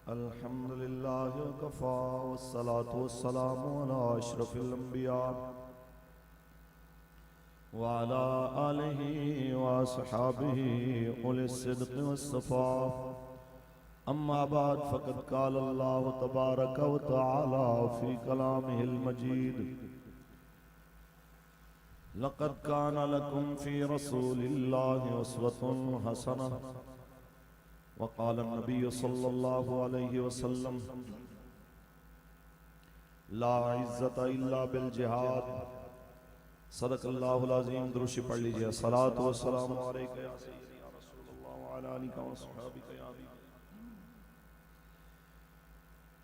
الحمد لله وكفى والصلاة والسلام على أشرف الأنبياء وعلى آله وأصحابه أولي الصدق والصفاء. أما بعد فقد قال الله تبارك وتعالى في كلامه المجيد: لقد كان لكم في رسول الله أسوة حسنة. وقال النبي صلى الله عليه وسلم: لا عزة إلا بالجهاد. صدق اللہ العظیم. دروشی پڑھ لیجئے. الصلاة والسلام علیکہ یا سیدی یا رسول اللہ وعلی آلہ وصحبہ یا حبیب.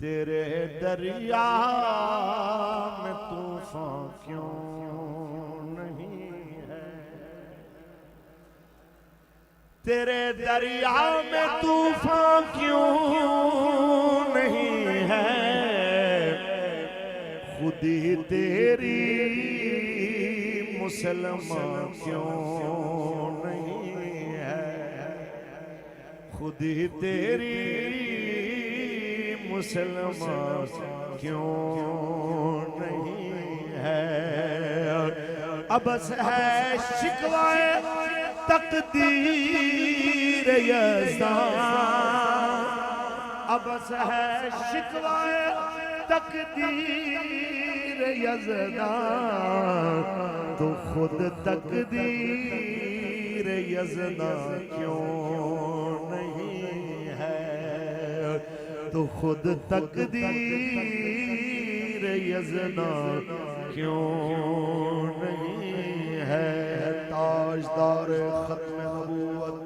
تیرے دریا میں طوفان کیوں نہیں ہے؟ تیرے دریا میں طوفان کیوں نہیں ہے؟ خودی تیری مسلمان کیوں نہیں ہے؟ خودی تیری مسلمان کیوں نہیں ہے؟ ابس ہے شکوائے تقدیر یزدان، ابس ہے شکوائے تقدیر یزدان، تو خود تقدیر یزدان کیوں نہیں ہے؟ تو خود تقدیر یزدان کیوں نہیں ہے؟ تاجدار ختم نبوت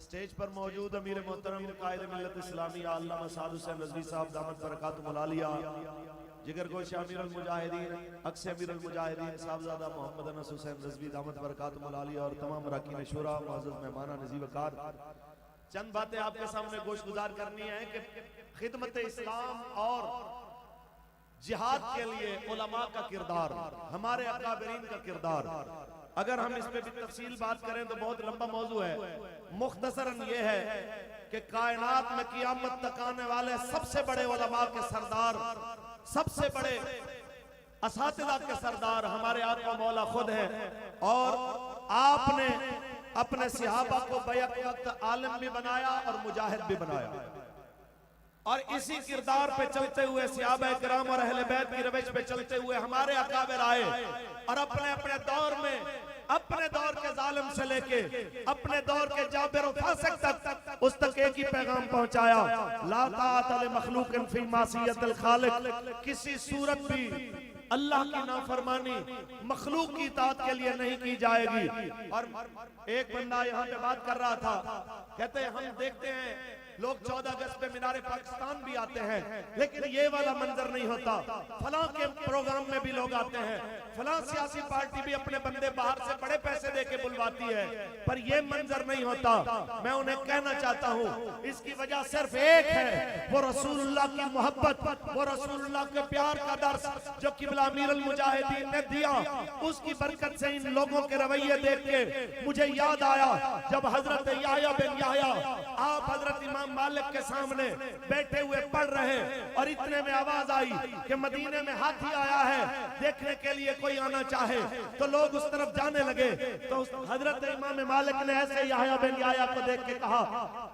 سٹیج پر موجود امیر محترم قائد ملت اسلامی علامہ سعد حسین رضوی صاحب دامت برکاتہ العالیہ، جگر گوش امیر المجاہدین، عکس امیر المجاہدین صاحبزادہ محمد انس حسین رضوی دامت برکاتہ العالیہ، اور تمام اراکین شورا، معزز مہمانہ نزیب وقار، چند باتیں آپ کے سامنے گوش گزار کرنی ہیں کہ خدمت اسلام اور جہاد کے لیے علماء کا کردار، ہمارے اکابرین کا کردار، اگر ہم اس پہ بھی تفصیل بات کریں تو بہت لمبا موضوع ہے. مختصراً یہ ہے کہ کائنات میں قیامت تک آنے والے سب سے بڑے علماء کے سردار، سب سے بڑے اساتذہ کے سردار ہمارے آقا مولا خود ہیں، اور آپ نے اپنے صحابہ کو بیک وقت عالم بھی بنایا اور مجاہد بھی بنایا، اور اسی کردار پہ چلتے ہوئے صحابہ کرام اور اہل بیت کی روش پہ چلتے ہوئے ہمارے اکابر آئے، اور اپنے اپنے دور میں، اپنے دور کے ظالم سے لے کے اپنے دور کے جابر و فاسق تک اس تک ایک ہی پیغام پہنچایا: لا طاعت لمخلوق فی معصیت الخالق. کسی صورت بھی اللہ کی نافرمانی مخلوق کی اطاعت کے لیے نہیں کی جائے گی. اور ایک بندہ یہاں پہ بات کر رہا تھا، کہتے ہیں ہم دیکھتے ہیں لوگ 14 اگست پہ مینار پاکستان بھی آتے ہیں، لیکن یہ والا منظر نہیں ہوتا. فلاں کے پروگرام میں بھی لوگ آتے ہیں، فلاں سیاسی پارٹی بھی اپنے بندے باہر سے بڑے پیسے دے کے بلواتی ہے، پر یہ منظر نہیں ہوتا. میں انہیں کہنا چاہتا ہوں اس کی وجہ صرف ایک ہے، وہ رسول اللہ کی محبت، وہ رسول اللہ کے پیار کا درس جو قبلہ امیر المجاہدین نے دیا. اس کی برکت سے ان لوگوں کے رویے دیکھ کے مجھے یاد آیا جب حضرت یحییٰ بن یحییٰ آپ حضرت امام مالک کے سامنے بیٹھے ہوئے پڑھ رہے، اور اتنے میں آواز آئی کہ مدینے میں ہاتھی آیا ہے، دیکھنے کے لیے کوئی آنا چاہے. تو لوگ اس طرف جانے لگے، تو حضرت امام مالک نے ایسے یحییٰ بن یحییٰ کو دیکھ کے کہا: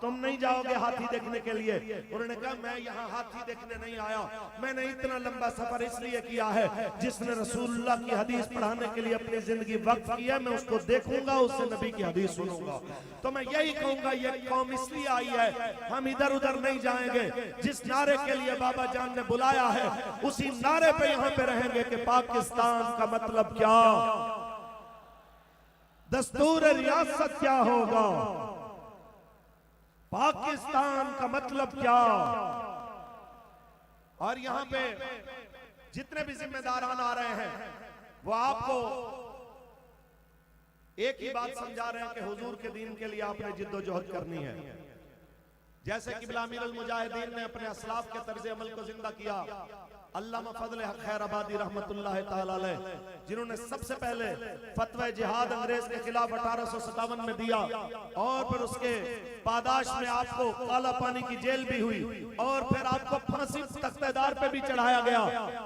تم نہیں جاؤ گے ہاتھی دیکھنے کے لیے؟ انہوں نے کہا: میں یہاں ہاتھی دیکھنے نہیں آیا، میں نے اتنا لمبا سفر اس لیے کیا ہے، جس نے رسول اللہ کی حدیث پڑھانے کے لیے اپنی زندگی وقف کی ہے، میں اس کو دیکھوں گا، اس سے نبی کی حدیث سنوں گا. تو میں یہی کہوں گا یہ قوم اس لیے آئی ہے، ہم ادھر ادھر نہیں جائیں گے. جس نعرے کے لیے بابا جان نے بلایا ہے اسی نعرے پہ یہاں پہ رہیں گے کہ پاکستان کا مطلب کیا، دستور ریاست کیا ہوگا، پاکستان کا مطلب کیا. اور یہاں پہ جتنے بھی ذمہ داران آ رہے ہیں وہ آپ کو ایک ہی بات سمجھا رہے ہیں کہ حضور کے دین کے لیے آپ نے جد و جہد کرنی ہے. جیسے قبلہ امیر المجاہدین نے اپنے اسلاف کے طرز عمل کو زندہ کیا، علامہ فضل حق خیر آبادی رحمت اللہ تعالی علیہ، جنہوں نے سب سے پہلے فتوی جہاد انگریز کے خلاف 1857 میں دیا، اور پھر اس کے پاداش میں آپ کو کالا پانی کی جیل بھی ہوئی، اور پھر آپ کو پھانسی تختہ دار پہ بھی چڑھایا گیا،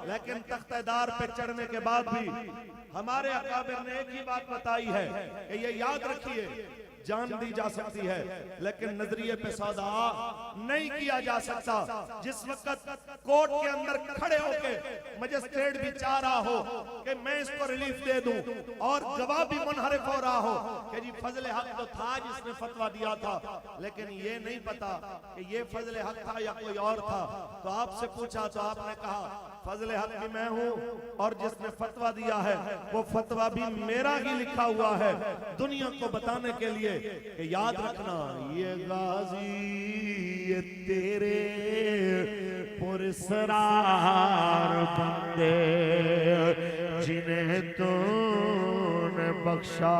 لیکن تختہ دار پہ چڑھنے کے بعد بھی ہمارے اکابر نے ایک ہی بات بتائی ہے کہ یہ یاد رکھیے، جان دی جا سکتی ہے لیکن نظریے پہ سودا نہیں کیا جا سکتا۔ جس وقت کورٹ کے اندر کھڑے ہو کے مجسٹریٹ بھی چاہ رہا ہو کہ میں اس کو ریلیف دے دوں، اور گواہ بھی منحرف ہو رہا ہو کہ جی فضل حق تو تھا جس نے فتویٰ دیا تھا، لیکن یہ نہیں پتا کہ یہ فضل حق تھا یا کوئی اور تھا، تو آپ سے پوچھا تو آپ نے کہا فضل حق بھی میں ہوں، اور جس نے فتویٰ دیا ہے وہ فتویٰ بھی میرا ہی لکھا ہوا ہے، دنیا کو بتانے کے لیے کہ یاد رکھنا یہ غازی یہ تیرے پرسرار بندے جنہیں تو نے بخشا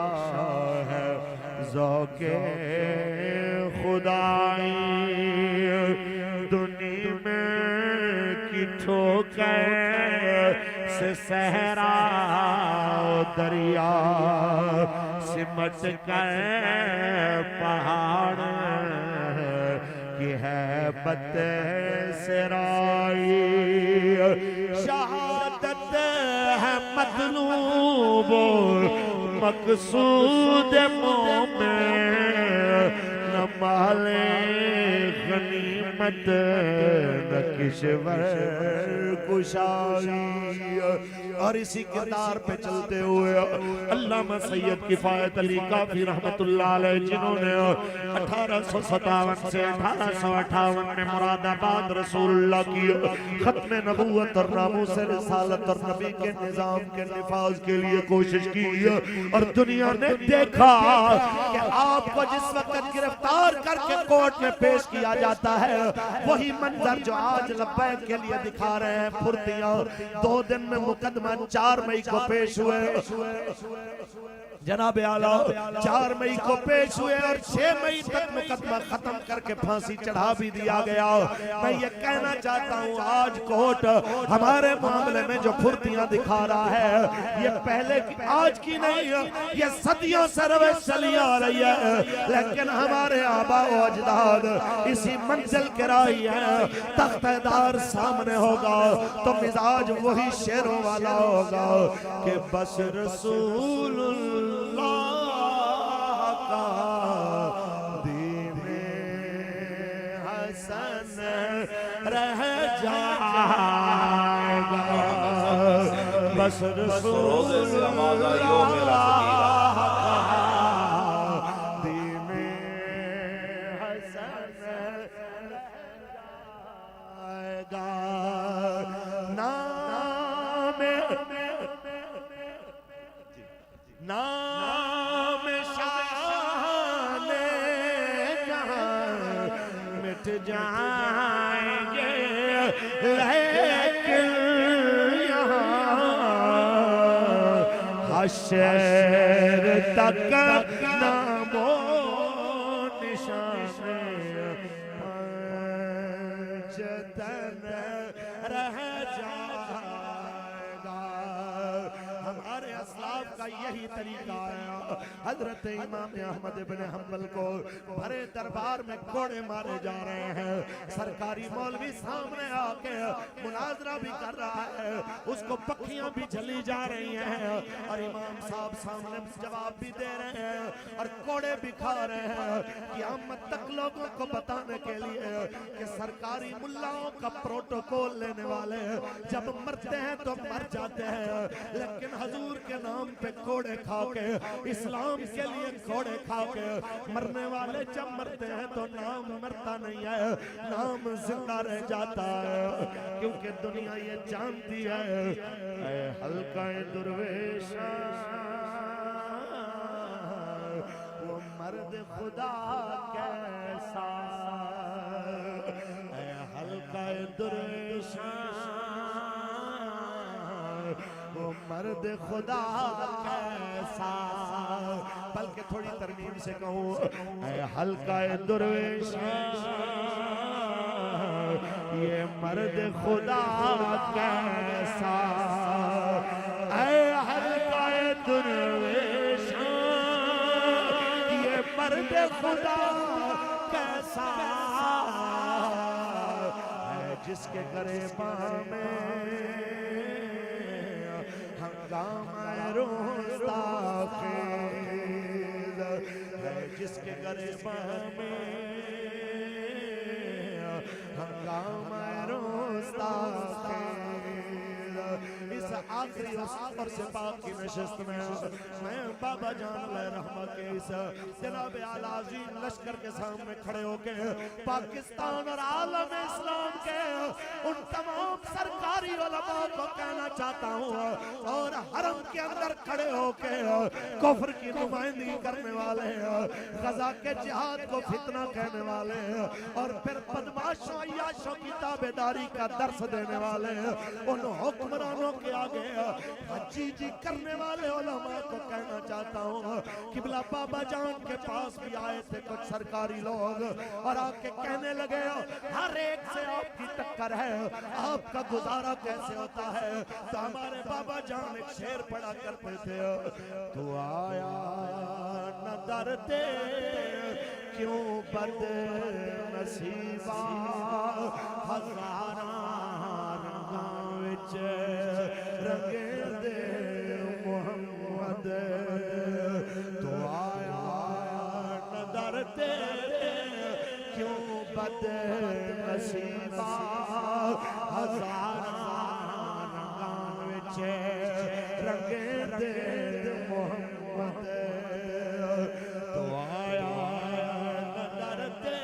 ہے ذوق خدائی، دنیا میں کی ٹھوکر سے صحرا دریا سمٹ کر پہاڑ کی ہیبت سرائی، شہادت ہے مطلوب مقصود مومن، نہ مال غنیمت نہ کشور کشائی۔ اور اسی کردار پہ چلتے ہوئے علامہ سید کفایت علی کافی رحمت اللہ علیہ، جنہوں نے 1857 سے 1858 میں مراد آباد رسول اللہ کی ختم نبوت اور ناموس رسالت اور نبی کے نظام کے نفاذ کے لیے کوشش کی، اور دنیا نے دیکھا کہ آپ کو جس وقت گرفتار کر کے کورٹ میں پیش کیا جاتا ہے وہی منظر جو آج لبیک کے لیے دکھا رہے ہیں پھرتیاں، 2 دن میں مقدمہ 4 مئی کو پیش ہوئے، جناب اعلیٰ 4 مئی کو پیش ہوئے، اور 6 مئی تک مقدمہ ختم کر کے پھانسی چڑھا بھی دیا گیا۔ میں یہ کہنا چاہتا ہوں آج کورٹ ہمارے معاملے میں جو پھرتیاں دکھا رہا ہے یہ پہلے کی آج کی نہیں ہے، یہ صدیوں سے روش چلی آ رہی ہے، لیکن ہمارے آباء و اجداد اسی منزل کے راہی ہیں۔ تختہ دار سامنے ہوگا تو مزاج وہی شیروں والا ہوگا کہ بس رسول اللہ کا دین حسن رہ جائے گا، بس رسول اللہ کا دین حسن رہ جائے گا۔ نام شان جہاں مٹ جائیں گے، لیکن یہاں حشر تک نام و نشان پنجتن رہ جائے گا۔ ہمارے اسلاف کا یہی طریقہ ہے۔ حضرت امام احمد بن حنبل کو بھرے دربار میں کوڑے مارے جا رہے ہیں، سرکاری مولوی سامنے آ کے مناظرہ بھی کر رہا ہے، اس کو پکھیاں بھی جلی جا رہی ہیں، اور امام صاحب سامنے جواب بھی دے رہے ہیں اور کوڑے بھی کھا رہے ہیں، قیامت تک لوگوں کو بتانے کے لیے کہ سرکاری ملاؤں کا پروٹوکول لینے والے جب مرتے ہیں تو مر جاتے ہیں، لیکن حضور کے نام پہ کوڑے کھا کے، اسلام کے لیے کوڑے کھا کے مرنے والے جب مرتے ہیں تو نام مرتا نہیں ہے، نام زندہ رہ جاتا ہے، کیونکہ دنیا یہ جانتی ہے اے حلقہ درویشاں وہ مرد خدا کیسا، اے حلقہ درویشاں وہ مرد خدا کیسا، بلکہ تھوڑی ترمیم سے کہوں اے حلقہ درویشاں یہ مرد خدا کیسا اے حلقہ درویشاں یہ مرد خدا کیسا ہے جس کے گریباں میں ہنگامہ روزہ خیز ہے جس کے گریباں میں ہنگامہ روزہ خیز اس آخری اور سپاہ کی نشست میں بابا جان علیہ رحمہ کے اس جناب اعلیٰ عظیم لشکر کے سامنے کھڑے ہو کے پاکستان اور عالم اسلام کے ان تمام سرکاری علماء کو کہنا چاہتا ہوں اور حرم کے اندر کھڑے ہو کے کفر کی نمائندگی کرنے والے غزہ کے جہاد کو فتنہ کہنے والے اور پھر بدماشوں عیاشوں کی تابعداری کا درس دینے والے ان حکمرانوں کے آگے حجی جی کرنے والے علماء کو کہنا چاہتا ہوں قبلہ بابا جان کے پاس بھی آئے تھے کچھ سرکاری لوگ اور آ کے کہنے لگے ہر ایک سے آپ کی ٹکر ہے آپ کا گزارا کیسے ہوتا ہے تو ہمارے بابا جان ایک شعر پڑھا کرتے تھے تو آیا نہ ڈرتے کیوں بد نصیبہ ہزاراں رنگاں وچ رنگے دے محمد تو آیا نہ ڈرتے کیوں بد نصیبہ ہزاراں رنگاں وچ رنگے دے محمد تو آیا نہ ڈرتے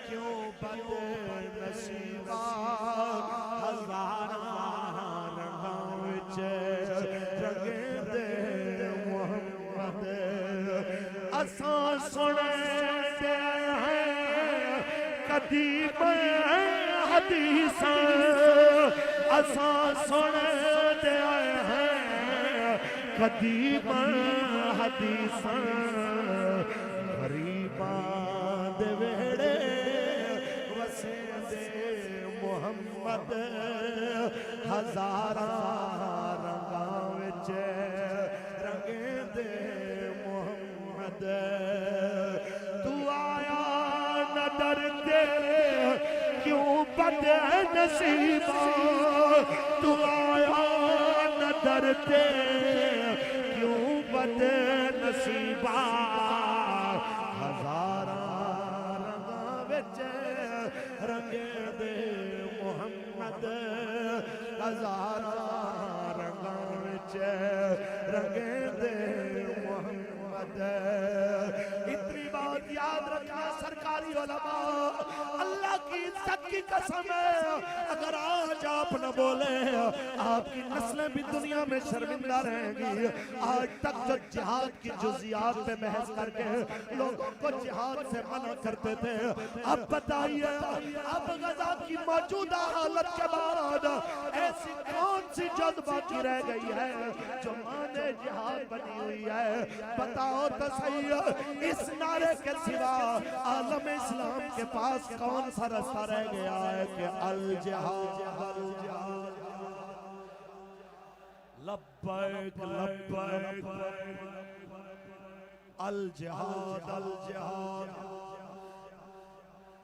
کیوں بد نصیبہ ہزاراں رنگاں وچ رنگے دے محمد اساں سنتے ہیں قدیم حدیثاں اساں سنتے ہیں قدیم حدیثاں غریباں دے ویڑے وسے دے محمد ہزاراں رنگاں وچ رنگے دے محمد تو آیا نہ ڈرتے کیوں بد نصیبہ تو آیا نہ ڈرتے کیوں بد نصیبہ ہزاراں رنگاں وچ رنگے دے محمد ہزاراں رنگاں وچ رنگے دے محمد اتنی بات یاد رکھنا سرکاری علماء اللہ کی عزت کی قسم ہے اگر آج آپ نہ بولے آپ کی نسلیں بھی دنیا میں شرمندہ رہیں گی آج تک جو جہاد کی جزیات پہ بحث کر کے لوگوں کو جہاد سے منع کرتے تھے اب بتائیے اب غزہ کی موجودہ حالت کے بعد ایسی کون سی جد باقی رہ گئی ہے جو مانے جہاد بنی ہوئی ہے بتاؤ تو صحیح اس نعرے کے سوا عالم اسلام کے پاس کون سا رستہ رہ گیا ہے کہ الجہاد لبیک لبیک الجہاد الجہاد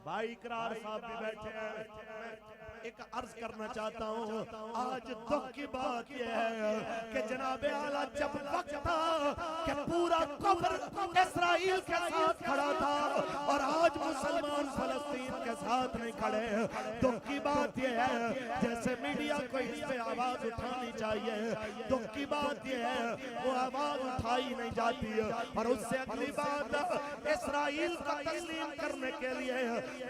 بھائی اقرار صاحب بھی بیٹھے ہیں ایک عرض کرنا چاہتا ہوں آج دکھ کی بات یہ ہے کہ جناب اعلیٰ جب وقت تھا کہ پورا کفر اسرائیل کے ساتھ کھڑا تھا اور آج مسلمان فلسطین کے ساتھ نہیں کھڑے دکھ کی بات یہ ہے جیسے میڈیا کو اس پہ آواز اٹھانی چاہیے دکھ کی بات یہ ہے وہ آواز اٹھائی نہیں جاتی اور اس سے اگلی بات اسرائیل کا تسلیم کرنے کے لیے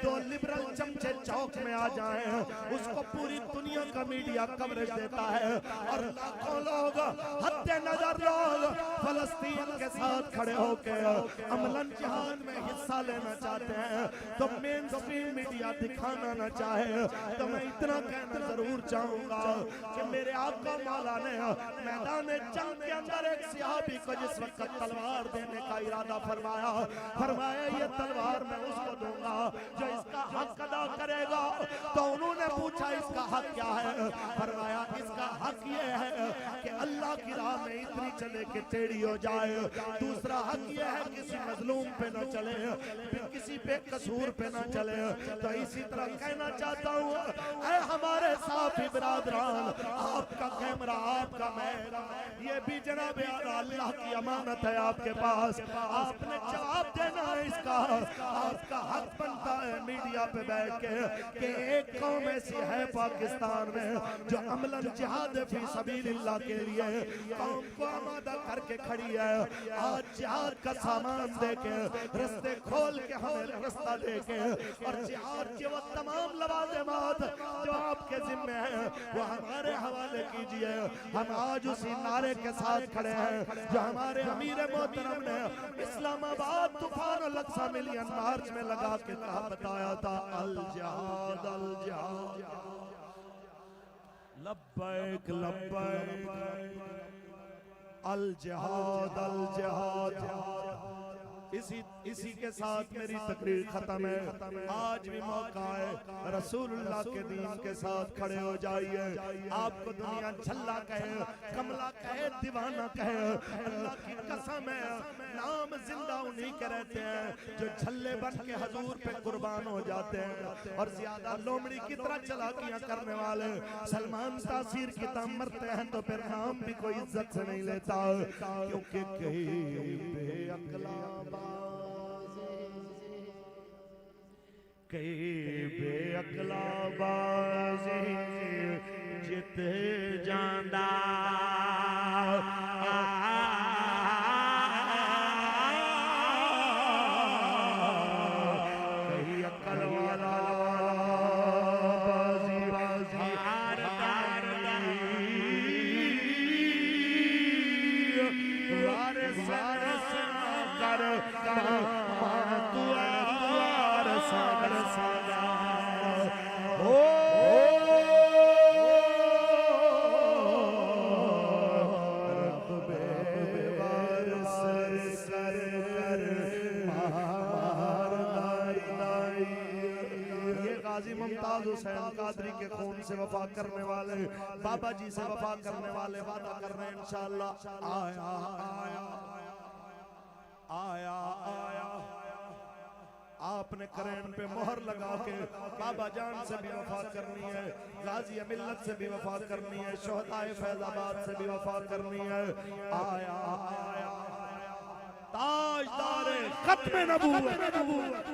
دو لبرل چمچے چوک میں آ جائیں اس کو پوری دنیا کا میڈیا کوریج دیتا ہے اور لاکھوں لوگ حد نظر لوگ فلسطین کے ساتھ کھڑے ہو کے عملاً جہاد میں حصہ لینا چاہتے ہیں تو مین سٹریم میڈیا دکھانا نہ چاہے تو میں اتنا کہنا ضرور چاہوں گا کہ میرے آقا مولا نے میدان جنگ کے اندر ایک صحابی کو جس وقت تلوار دینے کا ارادہ فرمایا یہ تلوار میں اس کو دوں گا جو اس کا حق ادا کرے گا تو انہوں نے پوچھا اس کا حق کیا ہے؟ فرمایا اس کا حق یہ ہے کہ اللہ کی راہ میں اتنی چلے کہ ٹیڑھی ہو جائے. دوسرا حق یہ ہے کسی مظلوم پہ نہ چلے, کسی بے قصور پہ نہ چلے. تو اسی طرح کہنا چاہتا ہوں اے ہمارے صافی برادران, آپ کا کیمرہ, آپ کا میل, یہ بھی جناب اللہ کی امانت ہے آپ کے پاس. آپ نے جواب دینا ہے اس کا. آپ کا حق بنتا ہے میڈیا پہ بیٹھ کے کہ ایک قوم ایسی ہے پاکستان میں جو عملاً جہاد فی سبیل اللہ کے لیے قوم کو آمادہ کر کے کھڑی ہے. آج جہاد کا سامان دے کے, رستے کھول کے ہمیں رستہ دے کے, اور جہاد کے وہ تمام لوازمات جو آپ کے ذمہ ہیں وہ ہمارے حوالے کیجئے. ہم آج اسی نعرے کے ساتھ کھڑے ہیں جو ہمارے امیر محترم نے اسلام آباد طوفان الاقصی ملین مارچ میں لگا کے کہا بتایا تھا, الجہاد الجہاد لبیک لبیک الجہاد الجہاد. اسی کے ساتھ میری تقریر ختم ہے. آج بھی موقع ہے رسول اللہ کے دین کے ساتھ کھڑے ہو جائیے. آپ کو دنیا جھلا کہے, کملا کہے, دیوانہ کہے, اللہ کی قسم ہے نام زندہ انہی کے رہتے ہیں جو جھلے بن کے حضور پہ قربان ہو جاتے ہیں. اور زیادہ لومڑی کی طرح چلاکیاں کرنے والے سلمان تاثیر کی طرح مرتے ہیں تو پھر نام بھی کوئی عزت سے نہیں لیتا, کیونکہ کہیں بے عقلا کئی بے عقلا بازی جت جاندہ کئی عقل والا بازی ہار وارث کر ممتاز حسین قادری کے خون سے وفا کرنے والے, بابا جی سے وفا کرنے والے وعدہ کر رہے ہیں انشاءاللہ. آیا آیا آیا آیا آپ نے کرین پہ مہر لگا کے بابا جان سے بھی وفا کرنی ہے, غازی ملت سے بھی وفا کرنی ہے, شہداء فیض آباد سے بھی وفا کرنی ہے. آیا آیا تاجدار ختم نبوت